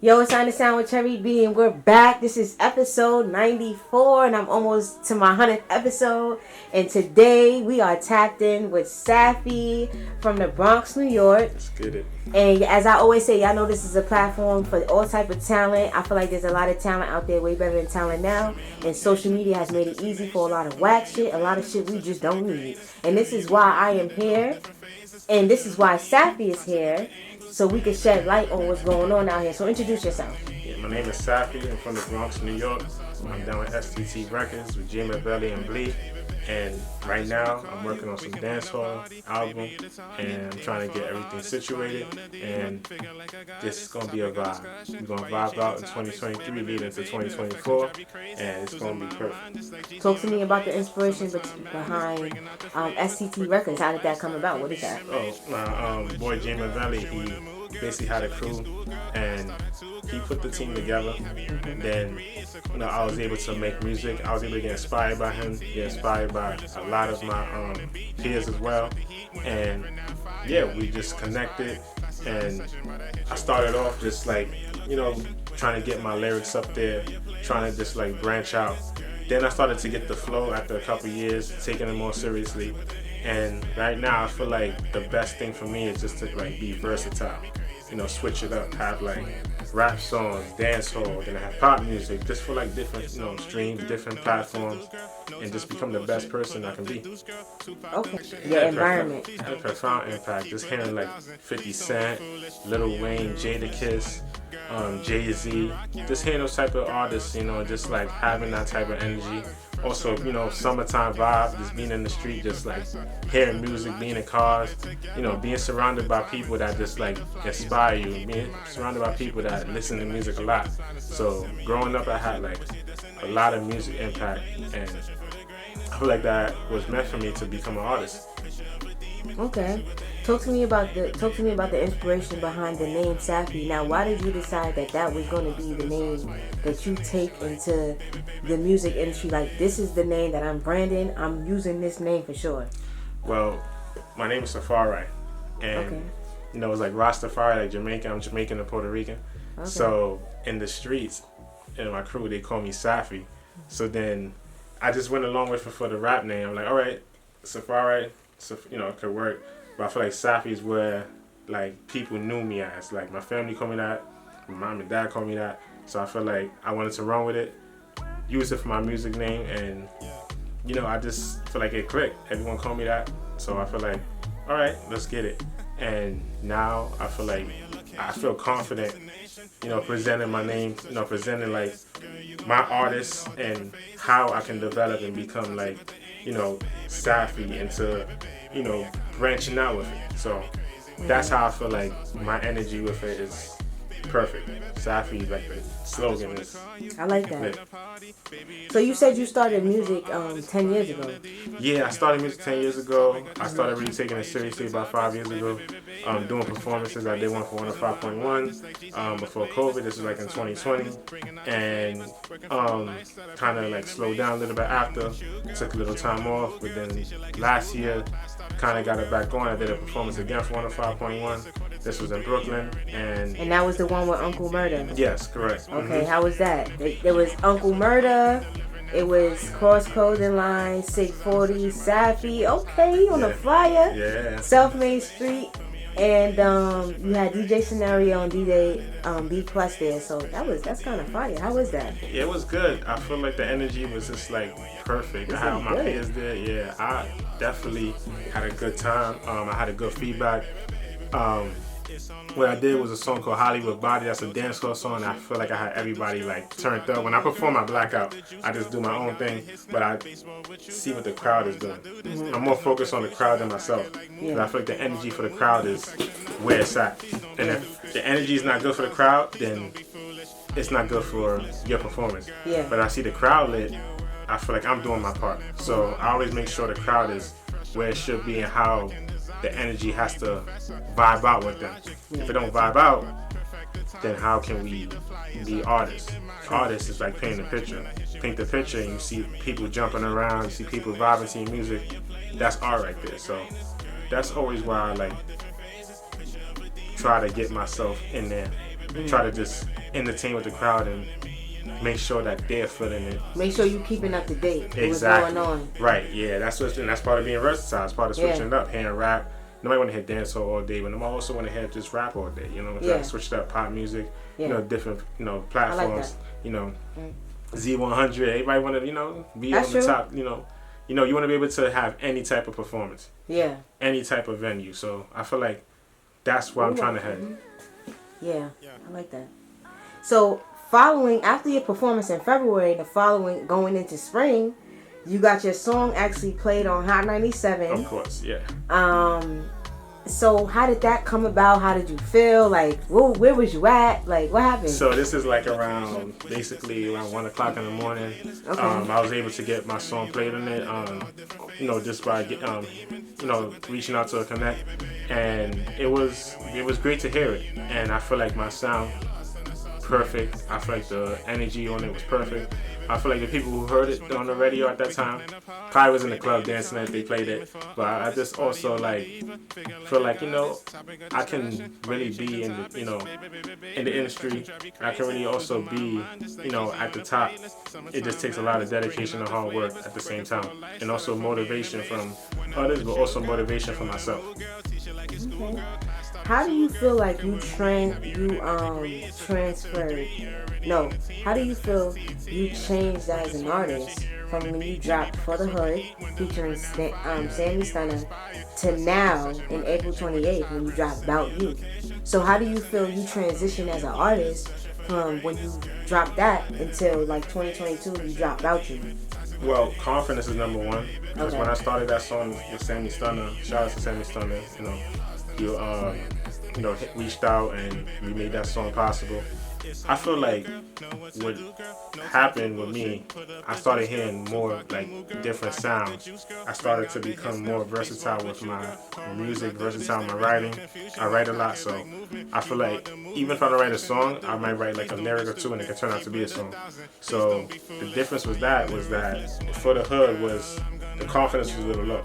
Yo, it's on the sound with Cherri B, and we're back. This is episode 94, and I'm almost to my 100th episode. And today we are tapped in with SAFFY from the Bronx, New York. Let's get it. And as I always say, y'all know this is a platform for all type of talent. I feel like there's a lot of talent out there, way better than talent now. And social media has made it easy for a lot of whack shit, a lot of shit we just don't need. And this is why I am here, and this is why SAFFY is here, so we can shed light on what's going on out here. So introduce yourself. Yeah, my name is SAFFY. I'm from the Bronx, New York. I'm down with STT Records with Jim Belly and Blee. And right now, I'm working on some dancehall album, and I'm trying to get everything situated. And this is gonna be a vibe. We're gonna vibe out in 2023, leading into 2024, and it's gonna be perfect. Talk to me about the inspiration behind STT Records. How did that come about? What is that? Oh, my boy Jim Belly, he basically had a crew, and he put the team together. Then, I was able to make music. I was able to get inspired by him, get inspired by a lot of my peers as well. And yeah, we just connected. And I started off just like, trying to get my lyrics up there, trying to just like branch out. Then I started to get the flow after a couple years, taking it more seriously. And right now I feel like the best thing for me is just to like be versatile. Switch it up, have like rap songs, dancehall, then I have pop music, just for like different, streams, different platforms, and just become the best person I can be. Okay. Your environment. Had a profound impact. Just hearing like 50 Cent, Lil Wayne, Jadakiss, Jay-Z, just hearing those type of artists, just like having that type of energy. Also, summertime vibe, just being in the street, just like hearing music, being in cars, being surrounded by people that just like inspire you, being surrounded by people that listen to music a lot. So growing up, I had like a lot of music impact, and I feel like that was meant for me to become an artist. Okay. Talk to me about the inspiration behind the name SAFFY. Now, why did you decide that was going to be the name that you take into the music industry? Like, this is the name that I'm branding. I'm using this name for sure. Well, my name is SAFFY, and okay. It's like Rastafari, like Jamaican. I'm Jamaican and Puerto Rican. Okay. So in the streets, in my crew, they call me SAFFY. So then I just went along with it for the rap name. I'm like, all right, SAFFY, it could work. But I feel like SAFFY is where like people knew me as. Like my family called me that, my mom and dad called me that. So I feel like I wanted to run with it, use it for my music name, and I just feel like it clicked. Everyone called me that. So I feel like, all right, let's get it. And now I feel confident, presenting my name, presenting like my artists and how I can develop and become like, SAFFY into, branching out with it. So that's how I feel like my energy with it is perfect. SAFFY, like the slogan is. I like that. So you said you started music 10 years ago. Yeah, I started music 10 years ago. I started really taking it seriously about 5 years ago. Doing performances. I did one for 105.1 before COVID. This was like in 2020. And kind of like slowed down a little bit after. Took a little time off. But then last year, kind of got it back on. I did a performance again for 105.1. This was in Brooklyn. And that was the one with Uncle Murder. Yes, correct. Okay, How was that? There was Uncle Murder. It was Cross Clothing Line, 640, SAFFY. Okay, on the flyer. Yeah. Self-Made Street. And you had DJ Scenario and DJ B Plus there. So that's kind of fire. How was that? Yeah, it was good. I feel like the energy was just like perfect. I had all my peers there. Yeah, I definitely had a good time. I had a good feedback. What I did was a song called Hollywood Body. That's a dancehall song. I feel like I had everybody like turned up. When I perform, I black out. I just do my own thing, but I see what the crowd is doing. Mm-hmm. I'm more focused on the crowd than myself. Yeah. But I feel like the energy for the crowd is where it's at. And if the energy is not good for the crowd, then it's not good for your performance. Yeah. But I see the crowd lit, I feel like I'm doing my part. So I always make sure the crowd is where it should be and how the energy has to vibe out with them. If it don't vibe out, then how can we be artists? Artists is like painting a picture. Paint the picture and you see people jumping around, you see people vibing to your music. That's art right there. So that's always why I like try to get myself in there try to just entertain with the crowd and make sure that they're feeling it. Make sure you're keeping up to date with Exactly. what's going on. Right, yeah, and that's part of being versatile. It's part of switching it up, hearing rap. Nobody want to hear dancehall all day, but nobody also want to hear just rap all day. You know, try to switch it up, pop music. You know, different platforms. Z100. Everybody want to be on the top. You want to be able to have any type of performance. Yeah. Any type of venue. So I feel like that's where I'm trying to head. Yeah, I like that. So after your performance in February, going into spring, you got your song actually played on Hot 97. Of course, yeah. So how did that come about? How did you feel? Like, where was you at? Like, what happened? So this is like basically around 1 o'clock in the morning. Okay. I was able to get my song played on it. Just by reaching out to a connect, and it was great to hear it. And I feel like my sound perfect. I feel like the energy on it was perfect. I feel like the people who heard it on the radio at that time probably was in the club dancing as they played it. But I just also feel like I can really be in the industry. I can really also be at the top. It just takes a lot of dedication and hard work at the same time, and also motivation from others, but also motivation for myself. Okay. How do you feel like you transferred? No. How do you feel you changed as an artist from when you dropped For the Hood featuring Sammy Stunner to now in April 28th when you dropped About You? So how do you feel you transitioned as an artist from when you dropped that until 2022 you dropped About You? Well, confidence is number one. Because when I started that song with Sammy Stunner, shout out to Sammy Stunner, you reached out and we made that song possible. I feel like what happened with me, I started hearing more different sounds. I started to become more versatile with my music, versatile with my writing. I write a lot, so I feel like even if I don't write a song, I might write a lyric or two and it can turn out to be a song. So the difference was that For the Hood the confidence was a little low.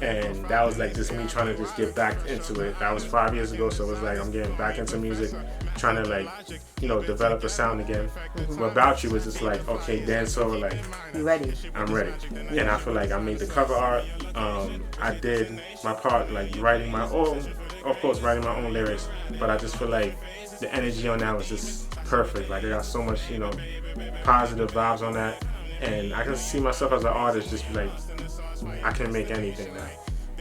And that was just me trying to just get back into it. That was 5 years ago, so it was I'm getting back into music, trying to develop a sound again. Mm-hmm. About You was just okay, dancehall, you ready? I'm ready. Yeah. And I feel like I made the cover art. I did my part, writing my own lyrics, but I just feel like the energy on that was just perfect. I got so much, positive vibes on that, and I can see myself as an artist just I can make anything now.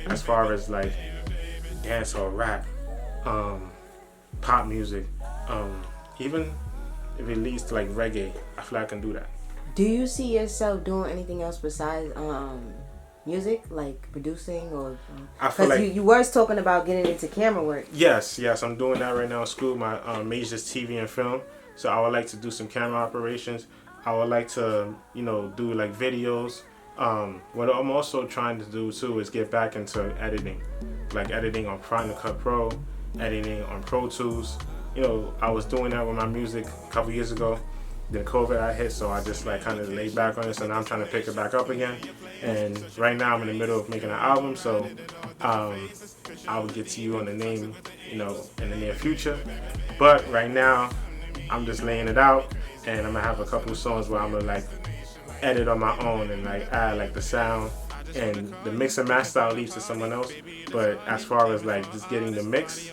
As far as dancehall, rap, pop music, even if it leads to reggae, I feel like I can do that. Do you see yourself doing anything else besides music, producing or? Because you was talking about getting into camera work. Yes, I'm doing that right now in school. My major is TV and film, so I would like to do some camera operations. I would like to do videos. What I'm also trying to do too is get back into editing, editing on Final Cut Pro, editing on Pro Tools. I was doing that with my music a couple years ago. Then COVID I hit, so I just kind of laid back on it. So now I'm trying to pick it back up again. And right now I'm in the middle of making an album, so I will get to you on the name, in the near future. But right now I'm just laying it out, and I'm gonna have a couple songs where I'm gonna edit on my own and add the sound, and the mix and master I'll leave to someone else. But as far as just getting the mix,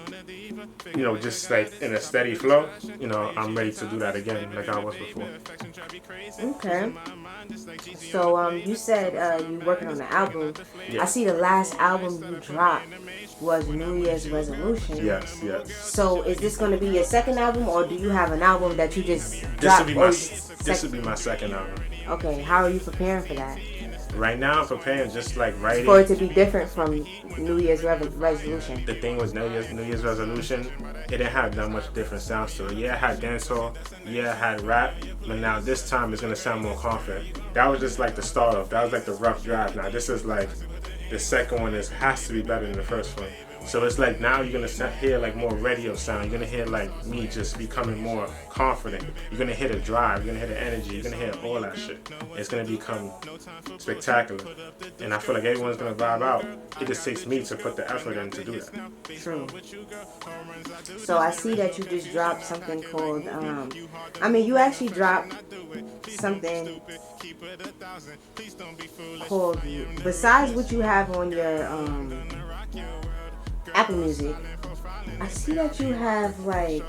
just in a steady flow, I'm ready to do that again like I was before. Okay. So you said you working on the album. Yeah. I see the last album you dropped was New Year's Resolution. Yes. So is this going to be your second album, or do you have an album that you just dropped? This would be my second album. Okay, how are you preparing for that? Right now I'm preparing just writing. For it to be different from New Year's Resolution. The thing was New Year's Resolution, it didn't have that much different sounds to it. Yeah, it had dancehall, yeah, it had rap, but now this time it's gonna sound more confident. That was just the start of, that was the rough draft. Now this is the second one has to be better than the first one. So it's like now you're gonna hear like more radio sound. You're gonna hear like me just becoming more confident. You're gonna hear the drive. You're gonna hear the energy. You're gonna hear all that shit. It's gonna become spectacular. And I feel like everyone's gonna vibe out. It just takes me to put the effort in to do that. True. So I see that you just dropped something called, you actually dropped something called, besides what you have on your Apple Music, I see that you have like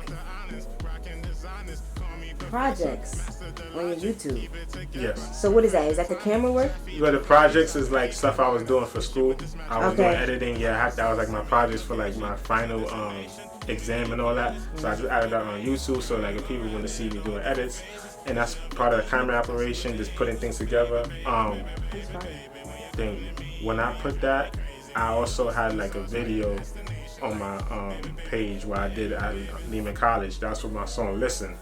projects on your YouTube. Yes. So what is that? Is that the camera work? But the projects is like stuff I was doing for school. I was doing editing. Yeah, that was like my projects for like my final exam and all that. So I just added that on YouTube so like if people want to see me doing edits, and that's part of the camera operation, just putting things together. Then when I put that, I also had like a video on my page where I did at Lehman College. That's for my song Listen.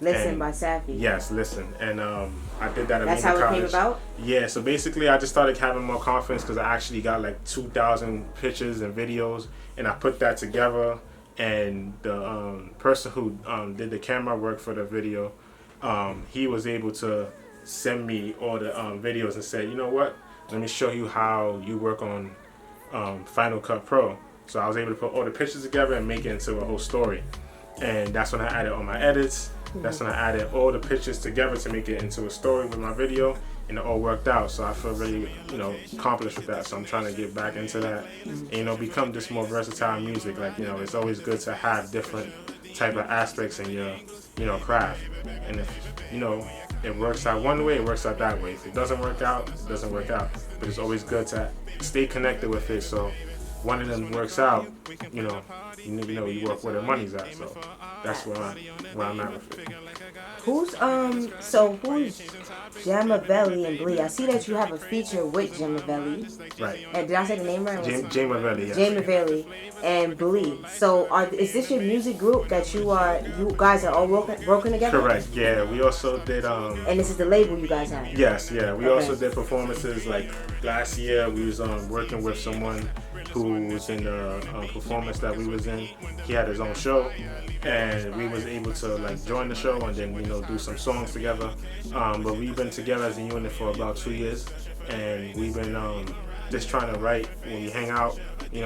Listen by SAFFY. Yes, Listen. And I did that at That's Lehman how College. it came about? Yeah, so basically I just started having more confidence because I actually got like 2,000 pictures and videos, and I put that together, and the person who did the camera work for the video, he was able to send me all the videos and said, you know what, let me show you how you work on Final Cut Pro. So I was able to put all the pictures together and make it into a whole story. And that's when I added all my edits. That's when I added all the pictures together to make it into a story with my video, and it all worked out. So I feel really, accomplished with that. So I'm trying to get back into that and, become this more versatile music. Like, it's always good to have different type of aspects in your, craft. And if, it works out one way, it works out that way. If it doesn't work out, it doesn't work out. But it's always good to stay connected with it. So one of them works out, you never know you work where the money's at. So that's where I'm at with it. Who's Jamavelli and Blee? I see that you have a feature with Jamavelli. Right. And did I say the name right? Jamavelli, yeah. Jamavelli and Blee. So is this your music group that you guys are all working together? Correct. Yeah. We also did and this is the label you guys have? Yes, yeah. We also did performances like last year. We was working with someone who was in the performance that we was in. He had his own show, and we was able to like join the show and then do some songs together. But we've been together as a unit for about 2 years, and we've been just trying to write when we hang out. We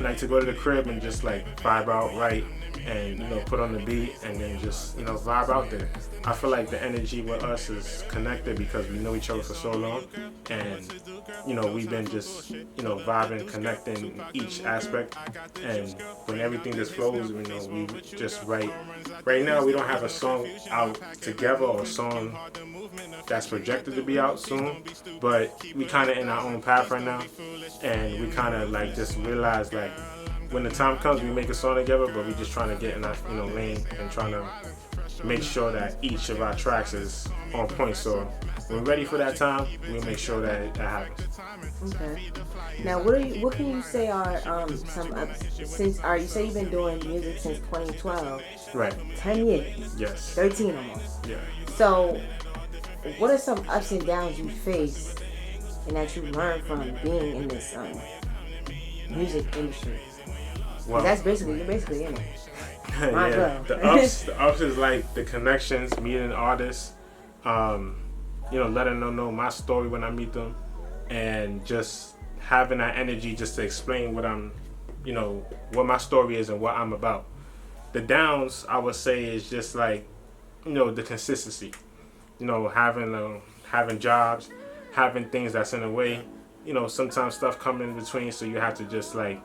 like to go to the crib and just like vibe out, write, and put on the beat and then just vibe out there. I feel like the energy with us is connected because we know each other for so long, and we've been just vibing, connecting each aspect, and when everything just flows, we just write. Right now we don't have a song out together or a song that's projected to be out soon, but we kind of in our own path right now, and we kind of like just realize like when the time comes we make a song together, but we just trying to get in our lane and trying to make sure that each of our tracks is on point. So when we're ready for that time, we'll make sure that happens. Okay. Now, what can you say are you say you've been doing music since 2012? Right. 10 years. Yes. 13 almost. Yeah. So, what are some ups and downs you face and that you learned from being in this music industry? Well, you're basically in it. Yeah. The ups is like the connections, meeting artists, letting them know my story when I meet them, and just having that energy just to explain what I'm, what my story is and what I'm about. The downs, I would say, is just like, the consistency. Having jobs, having things that's in the way. Sometimes stuff come in between, so you have to just like,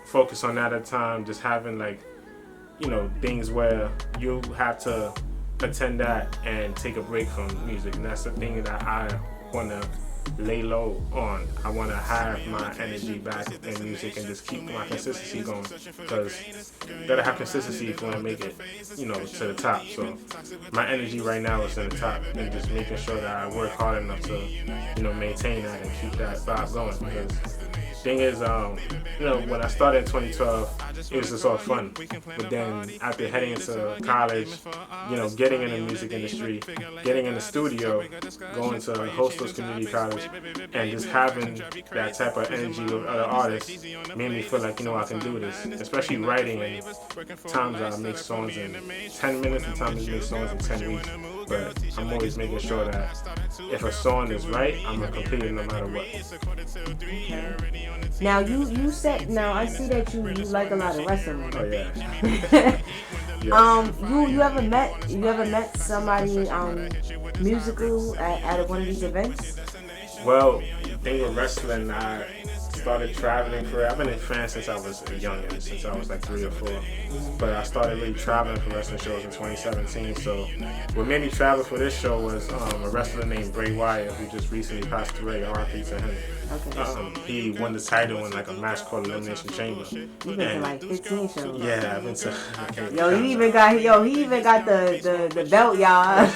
focus on that at a time. Just having like, things where you have to attend that and take a break from music. And that's the thing that I want to lay low on. I want to have my energy back in music and just keep my consistency going, because you gotta have consistency if you want to make it, to the top. So my energy right now is in the top, and just making sure that I work hard enough to, maintain that and keep that vibe going, because thing is, when I started in 2012, it was just all fun. But then after heading into college, getting in the music industry, getting in the studio, going to Hostos Community College, and just having that type of energy with other artists made me feel like, I can do this. Especially writing, and times I make songs in 10 minutes and times I make songs in 10 weeks. But I'm always making sure that if a song is right, I'm gonna complete it no matter what. Okay. Now you said, now I see that you like a lot of wrestling. Oh yeah. Yes. You ever met somebody musical at one of these events? Well, thing with wrestling, I started traveling for it. I've been a fan since I was young, since I was like 3 or 4. But I started really traveling for wrestling shows in 2017. So what made me travel for this show was a wrestler named Bray Wyatt, who just recently passed away. R.I.P. to him. Okay. He won the title in like a match called Elimination Chamber. You've been to like 15 shows. Yeah, I've been to. He even got the belt, y'all.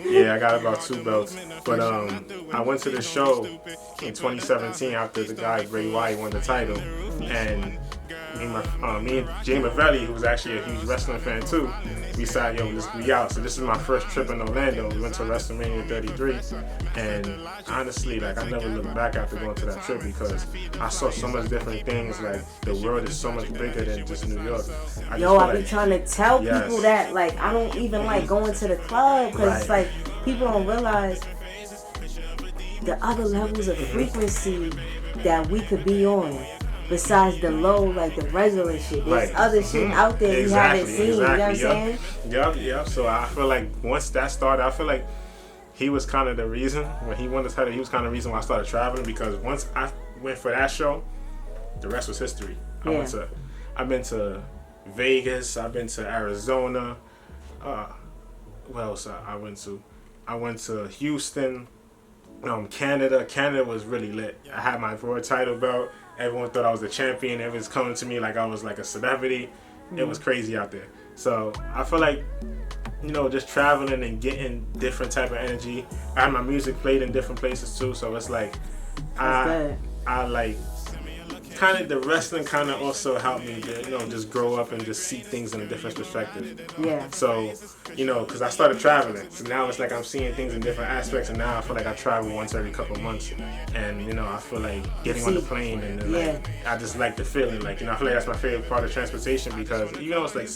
Yeah, I got about 2 belts. But I went to the show in 2017 after the guy Bray Wyatt won the title, and me and Jay Mavelli, who's actually a huge wrestling fan too, we decided, we out. So this is my first trip in Orlando. We went to WrestleMania 33, and honestly, like, I never looked back after going to that trip because I saw so much different things. Like, the world is so much bigger than just New York. I be trying to tell people that, like, I don't even like going to the club because it's like people don't realize the other levels of frequency that we could be on. Besides the low, like the regular shit, there's other shit out there you haven't seen. You know what I'm saying? Yep. So I feel like once that started, I feel like he was kind of the reason. When he won the title, he was kind of the reason why I started traveling, because once I went for that show, the rest was history. I've been to Vegas, I've been to Arizona. What else I went to? I went to Houston, Canada. Canada was really lit. I had my world title belt. Everyone thought I was a champion. Everyone was coming to me like I was like a celebrity. It was crazy out there. So I feel like, just traveling and getting different type of energy. I had my music played in different places too. So it's like, I like, kind of the wrestling kind of also helped me to, just grow up and just see things in a different perspective. Yeah. So, because I started traveling. So now it's like I'm seeing things in different aspects, and now I feel like I travel once every couple of months. And, I feel like getting on the plane and then, I just like the feeling. Like, I feel like that's my favorite part of transportation, because even though it's like,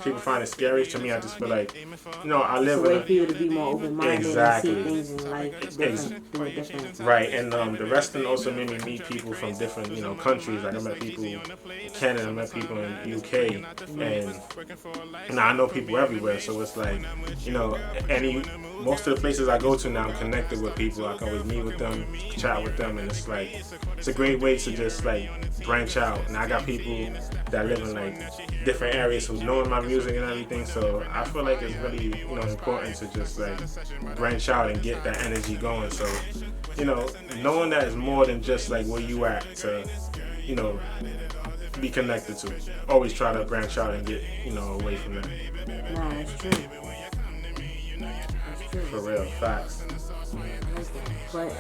people find it scary, to me, I just feel like, I live it's a way for you to be more open-minded and see things in life different. Right. And the wrestling also made me meet people from different, countries. Like, I met people in Canada, I met people in UK, and I know people everywhere. So it's like, most of the places I go to now, I'm connected with people. I can always meet with them, chat with them, and it's like, it's a great way to just like branch out. And I got people that live in like different areas who know my music and everything. So I feel like it's really, important to just like branch out and get that energy going. So, knowing that is more than just like where you at to, be connected to. Always try to branch out and get, away from that. Nah, that's true. For real, facts. But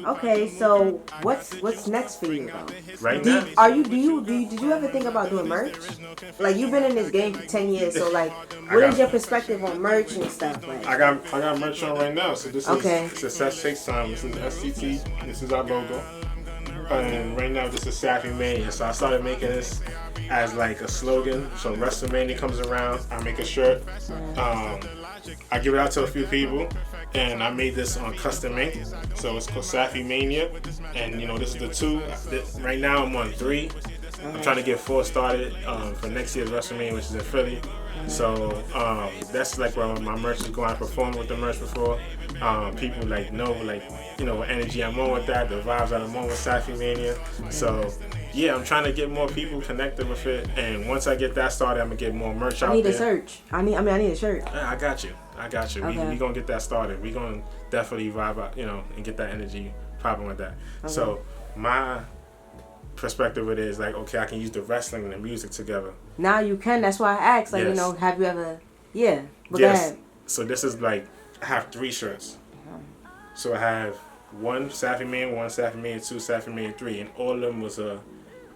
okay, so what's next for you though? Right now, did you ever think about doing merch? Like, you've been in this game for 10 years, so like, what is your perspective on merch and stuff? Like, I got merch on right now. So this is Success Takes Time. This is STT. This is our logo. And right now, this is SAFFY Mania. So I started making this as like a slogan. So WrestleMania comes around, I make a shirt. I give it out to a few people, and I made this on custom ink. So it's called SAFFY Mania, and this is the 2. Right now I'm on 3. I'm trying to get 4 started for next year's WrestleMania, which is in Philly. So that's like where my merch is going. I performed with the merch before. People know what energy I'm on with that, the vibes that I'm on with SAFFY Mania. So yeah, I'm trying to get more people connected with it, and once I get that started, I'm gonna get more merch out there. I need a search. I need a shirt. Yeah, I got you. Okay. We gonna get that started. We gonna definitely vibe out, and get that energy popping with that. Okay. So my perspective with it is like, okay, I can use the wrestling and the music together. Now you can. That's why I asked. Like, yes. Have you ever? Yeah. Yes. So this is like, I have 3 shirts. So I have 1 SAFFY Man 1, SAFFY Man 2, SAFFY Man 3, and all of them was a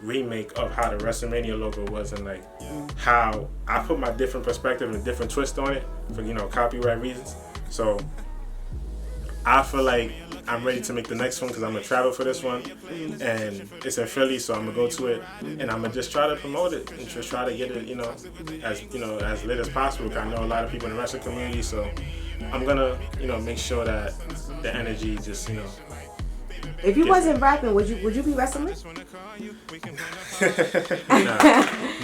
remake of how the WrestleMania logo was, and like how I put my different perspective and different twist on it for, you know, copyright reasons. So I feel like I'm ready to make the next one because I'm gonna travel for this one, and it's in Philly, so I'm gonna go to it, and I'm gonna just try to promote it and just try to get it, you know, as lit as possible. Cause I know a lot of people in the wrestling community, so I'm gonna, you know, make sure that the energy just, you know. If you wasn't rapping, would you be wrestling?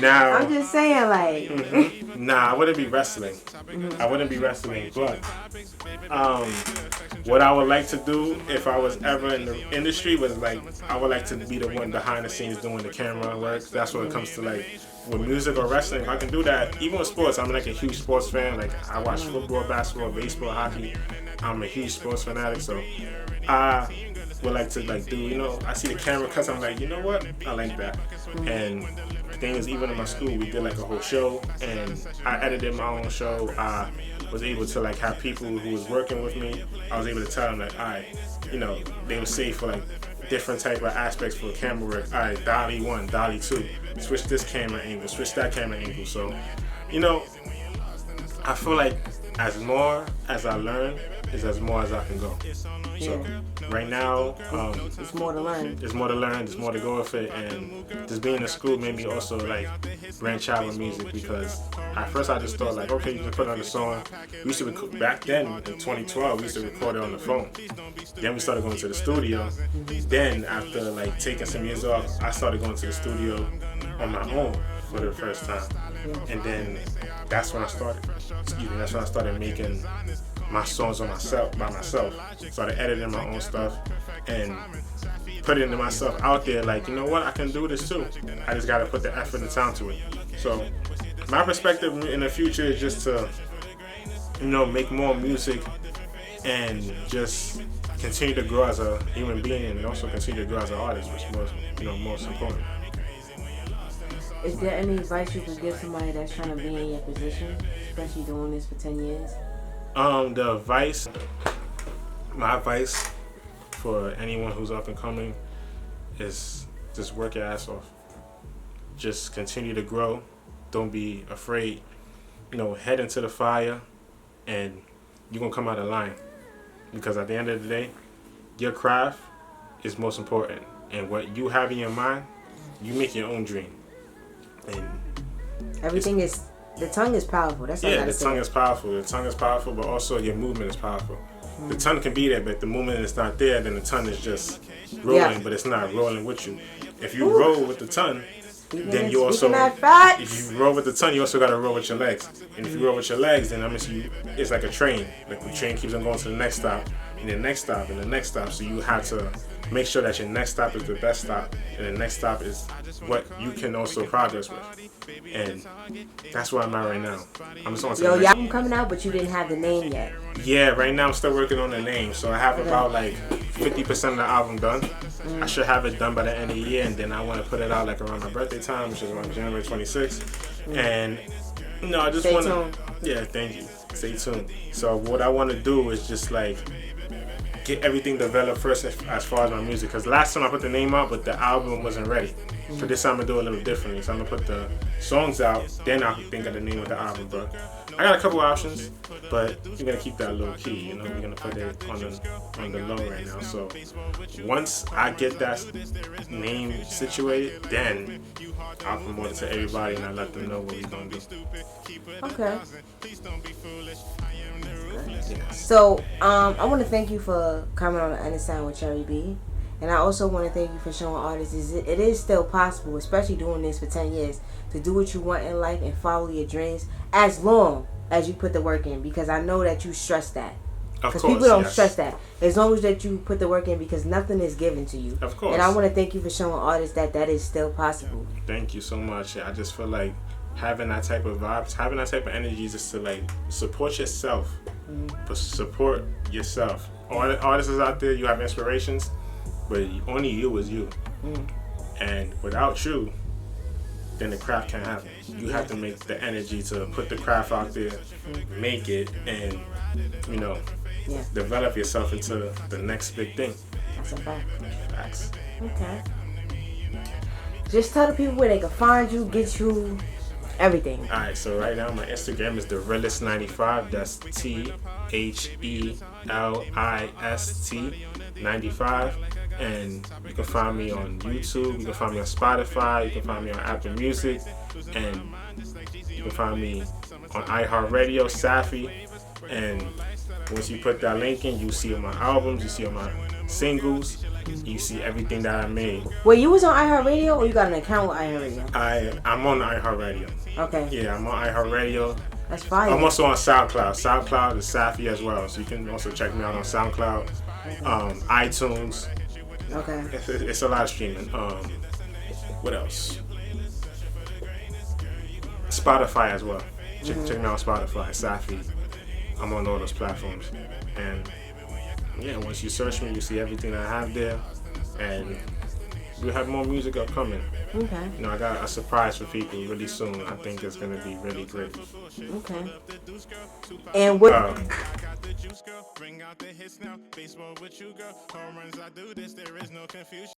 Nah. I'm just saying, like. Nah, I wouldn't be wrestling. I wouldn't be wrestling, but what I would like to do if I was ever in the industry was like, I would like to be the one behind the scenes doing the camera work. That's what it comes to, like, with music or wrestling. If I can do that, even with sports, I'm like a huge sports fan. Like, I watch football, basketball, baseball, hockey. I'm a huge sports fanatic, so I would like to, like, do, you know, I see the camera cuts, I'm like, you know what, I like that. And the thing is, even in my school, we did like a whole show, and I edited my own show. I was able to, like, have people who was working with me, I was able to tell them, like, all right, you know, they would say for, like, different type of aspects for camera work. All right, dolly 1, dolly 2, switch this camera angle, switch that camera angle. So, you know, I feel like as more as I learn is as more as I can go. So right now, it's more to learn. There's more to learn. There's more to go with it, and just being in school made me also like branch out with music, because at first I just thought like, okay, you can put on a song. We used to back then in 2012 we used to record it on the phone. Then we started going to the studio. Then after like taking some years off, I started going to the studio on my own for the first time, and then that's when I started. That's when I started making my songs by myself. Started editing my own stuff and putting myself out there like, you know what, I can do this too. I just gotta put the effort and time to it. So my perspective in the future is just to, you know, make more music and just continue to grow as a human being, and also continue to grow as an artist, which was, you know, most important. Is there any advice you could give somebody that's trying to be in your position, especially doing this for 10 years? My advice for anyone who's up and coming is just work your ass off. Just continue to grow. Don't be afraid. You know, head into the fire, and you're gonna come out aligned. Because at the end of the day, your craft is most important, and what you have in your mind, you make your own dream. And everything is, the tongue is powerful. That's the tongue is powerful. The tongue is powerful, but also your movement is powerful. The tongue can be there, but the movement is not there. Then the tongue is just rolling, but it's not rolling with you. If you roll with the tongue, then you also, if you roll with the tongue, you also got to roll with your legs. And if you roll with your legs, then it's like a train. Like the train keeps on going to the next stop, and the next stop, and the next stop. So you have to make sure that your next stop is the best stop, and the next stop is what you can also progress with. And that's where I'm at right now. I'm just on to the next. Album coming out, but you didn't have the name yet. Yeah, right now I'm still working on the name, so I have about like 50% of the album done. I should have it done by the end of the year, and then I want to put it out like around my birthday time, which is around January 26th. And no, I just want to. Yeah, thank you. Stay tuned. So what I want to do is just like get everything developed first as far as my music, because last time I put the name out, but the album wasn't ready. So this time I'm gonna do it a little differently. So I'm gonna put the songs out, then I'll think of the name of the album. But I got a couple options, but we're gonna keep that low key. You know, we're gonna put it on the low right now. So once I get that name situated, then I'll promote it to everybody and I let them know what we're gonna do. Okay. So I want to thank you for coming on to Understand with Cherri B. And I also want to thank you for showing artists it is still possible, especially doing this for 10 years, to do what you want in life and follow your dreams as long as you put the work in. Because I know that you stress that. Because people don't stress that. As long as that you put the work in, because nothing is given to you. Of course. And I want to thank you for showing artists that is still possible. Thank you so much. I just feel like having that type of vibes, having that type of energy, just to like support yourself. But support yourself. All the artists out there, you have inspirations, but only you is you. And without you, then the craft can't happen. You have to make the energy to put the craft out there, make it, and you know, develop yourself into the next big thing. That's a fact. Facts. Okay. Just tell the people where they can find you, get you, everything. All right, so right now my Instagram is TheRealist95. That's TheRealist 95, and you can find me on YouTube. You can find me on Spotify. You can find me on Apple Music, and you can find me on iHeartRadio, SAFFY. And once you put that link in, you see all my albums, you see all my singles, you see everything that I made. Wait, you was on iHeartRadio or you got an account with iHeartRadio? I'm on iHeartRadio. Okay. Yeah, I'm on iHeartRadio. That's fire. I'm also on SoundCloud. SoundCloud is SAFFY as well, so you can also check me out on SoundCloud, iTunes. Okay. It's a lot of streaming. What else? Spotify as well. Check me out on Spotify, SAFFY. I'm on all those platforms. And yeah, once you search me, you see everything I have there. And we'll have more music upcoming. Okay. You know, I got a surprise for people really soon. I think it's going to be really great. Okay. And what... Bring out the hits now. Baseball with you, girl. Home runs, I do this. There is no confusion.